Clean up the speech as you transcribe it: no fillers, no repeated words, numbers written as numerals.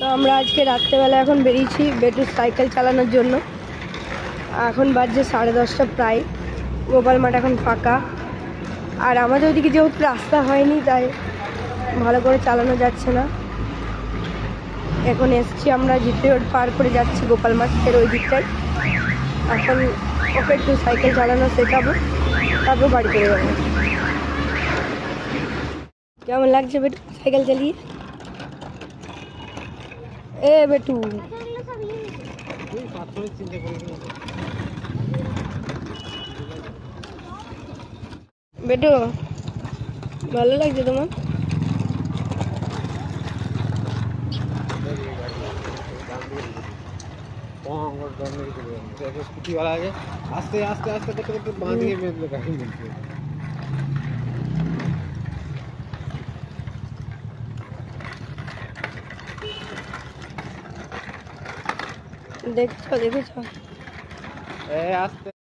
তো আমরা আজকে রাত্রেবেলা এখন বেরিয়েছি বেটুর সাইকেল চালানোর জন্য। এখন বাজছে 10:30 প্রায়। গোপাল মাঠ এখন ফাঁকা, আর আমাদের ওইদিকে যেহেতু রাস্তা হয়নি তাই ভালো করে চালানো যাচ্ছে না। এখন এসছি আমরা জিপি রোড পার করে যাচ্ছি গোপাল মাঠের ওই দিকটায়। এখন ওকে একটু সাইকেল চালানো শেখাবো, তারপর বাড়ি চলে যাবো। কেমন লাগছে বেটু সাইকেল চালিয়ে? এ বেটু, বেটু ভালো লাগছে তোমার? स्कूटी वाला आगे आस्ते आस्ते आस्ते करते करते बांध के দেখছো দেখেছো? आस्ते